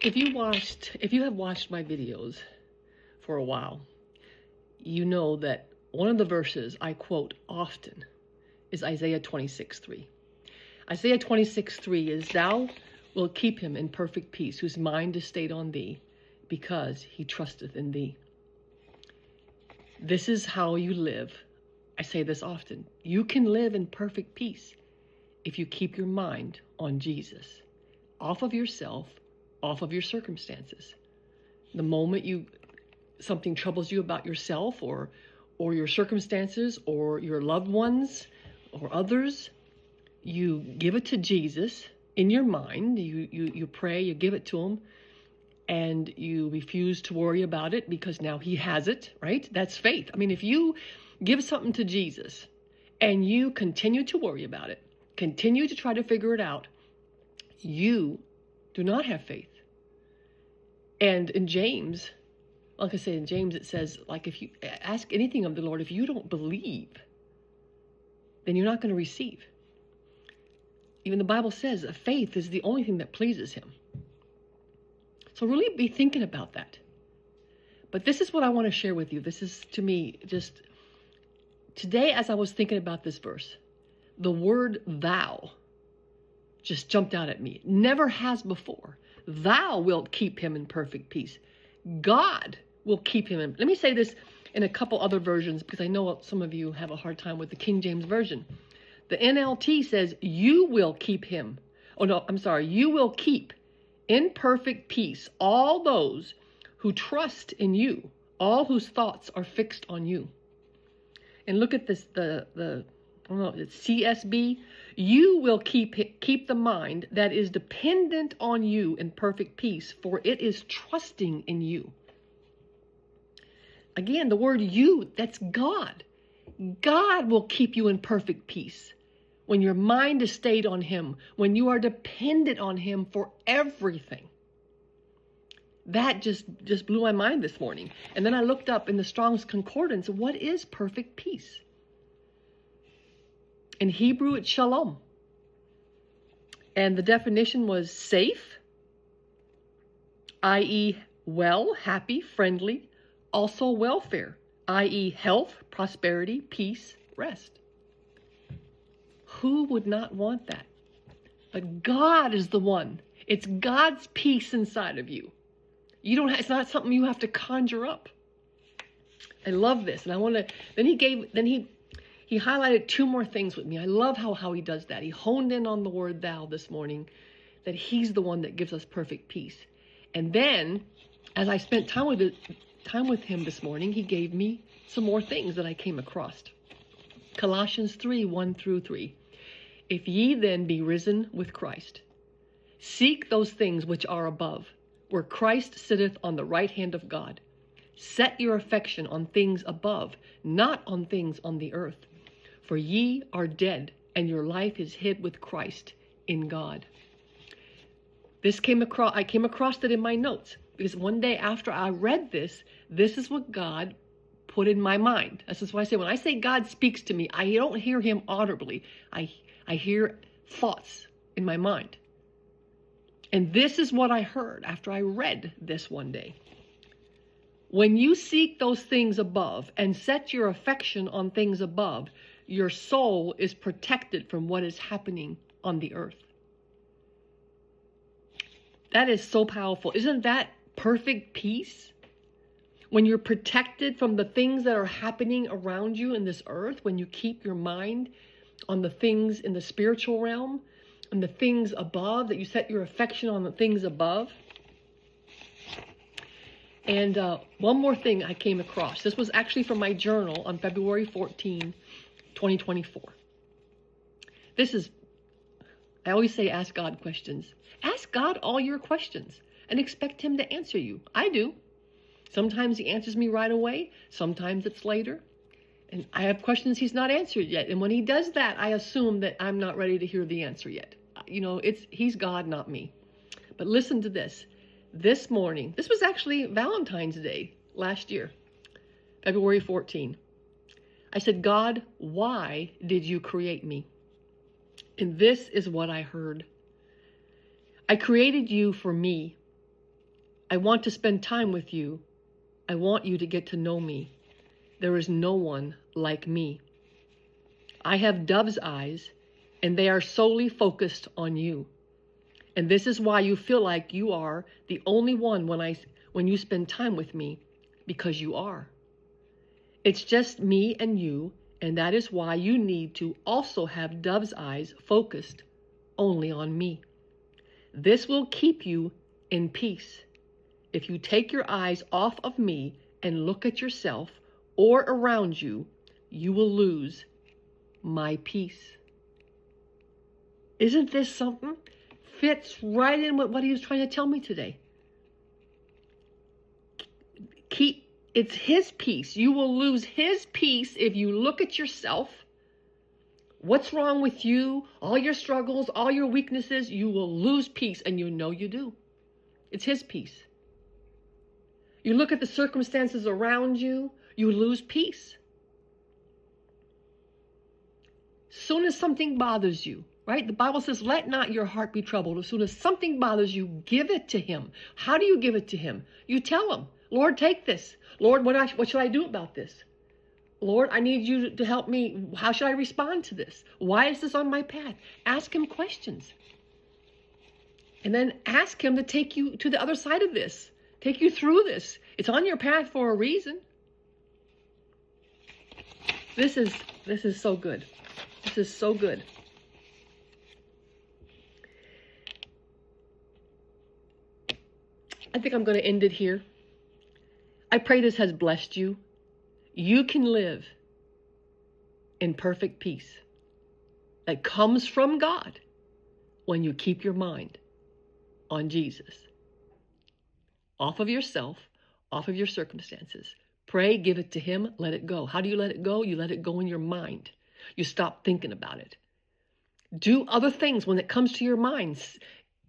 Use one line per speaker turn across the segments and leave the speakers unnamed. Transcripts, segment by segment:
If you have watched my videos for a while, you know that one of the verses I quote often is Isaiah 26:3. Isaiah 26:3 is, "Thou wilt keep him in perfect peace, whose mind is stayed on thee, because he trusteth in thee." This is how you live. I say this often. You can live in perfect peace if you keep your mind on Jesus, off of yourself, off of your circumstances. The moment something troubles you about yourself or your circumstances or your loved ones or others, you give it to Jesus in your mind. You pray, you give it to him, and you refuse to worry about it because now he has it, right? That's faith. I mean, if you give something to Jesus and you continue to worry about it, continue to try to figure it out, you do not have faith. And in James, like I say, in James it says, like, if you ask anything of the Lord, if you don't believe, then you're not going to receive. Even the Bible says that faith is the only thing that pleases him. So really be thinking about that. But this is what I want to share with you. This is, to me, just today as I was thinking about this verse, the word thou just jumped out at me. It never has before. Thou wilt keep him in perfect peace. God will keep him in. Let me say this in a couple other versions, because I know some of you have a hard time with the King James Version. The NLT says, you will keep him. Oh, no, I'm sorry. You will keep in perfect peace all those who trust in you, all whose thoughts are fixed on you. And look at this, it's CSB. You will keep the mind that is dependent on you in perfect peace, for it is trusting in you. Again, the word you, that's God. God will keep you in perfect peace when your mind is stayed on him, when you are dependent on him for everything. That just blew my mind this morning. And then I looked up in the Strong's Concordance, what is perfect peace? In Hebrew, it's shalom. And the definition was safe, i.e. well, happy, friendly, also welfare, i.e. health, prosperity, peace, rest. Who would not want that? But God is the one. It's God's peace inside of you. It's not something you have to conjure up. I love this. And I want to, he highlighted two more things with me. I love how he does that. He honed in on the word thou this morning, that he's the one that gives us perfect peace. And then, as I spent time with him this morning, he gave me some more things that I came across. Colossians 3:1-3. If ye then be risen with Christ, seek those things which are above, where Christ sitteth on the right hand of God. Set your affection on things above, not on things on the earth. For ye are dead, and your life is hid with Christ in God. I came across it in my notes, because one day after I read this is what God put in my mind. This is why I say, when I say God speaks to me, I don't hear him audibly. I hear thoughts in my mind. And this is what I heard after I read this one day. When you seek those things above and set your affection on things above, your soul is protected from what is happening on the earth. That is so powerful. Isn't that perfect peace? When you're protected from the things that are happening around you in this earth, when you keep your mind on the things in the spiritual realm and the things above, that you set your affection on the things above. And one more thing I came across. This was actually from my journal on February 14, 2024. I always say ask God questions. Ask God all your questions and expect him to answer you. I do. Sometimes he answers me right away. Sometimes it's later. And I have questions he's not answered yet. And when he does that, I assume that I'm not ready to hear the answer yet. He's God, not me. But listen to this. This morning, this was actually Valentine's Day last year, February 14. I said, God, why did you create me? And this is what I heard. I created you for me. I want to spend time with you. I want you to get to know me. There is no one like me. I have dove's eyes, and they are solely focused on you. And this is why you feel like you are the only one when you spend time with me, because you are. It's just me and you, and that is why you need to also have dove's eyes focused only on me. This will keep you in peace. If you take your eyes off of me and look at yourself or around you, you will lose my peace. Isn't this something? Fits right in with what he was trying to tell me today. It's his peace. You will lose his peace if you look at yourself. What's wrong with you? All your struggles, all your weaknesses, you will lose peace, and you know you do. It's his peace. You look at the circumstances around you, you lose peace. Soon as something bothers you, right? The Bible says, let not your heart be troubled. As soon as something bothers you, give it to him. How do you give it to him? You tell him, Lord, take this. Lord, what should I do about this? Lord, I need you to help me. How should I respond to this? Why is this on my path? Ask him questions. And then ask him to take you to the other side of this. Take you through this. It's on your path for a reason. This is so good. This is so good. I think I'm going to end it here. I pray this has blessed you. You can live in perfect peace that comes from God when you keep your mind on Jesus. Off of yourself, off of your circumstances. Pray, give it to him, let it go. How do you let it go? You let it go in your mind. You stop thinking about it. Do other things when it comes to your mind.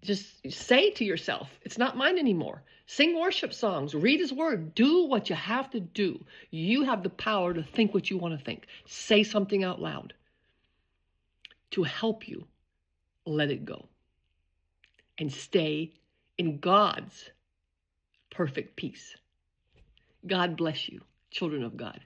Just say to yourself, it's not mine anymore. Sing worship songs, read his word, do what you have to do. You have the power to think what you want to think. Say something out loud to help you let it go and stay in God's perfect peace. God bless you, children of God.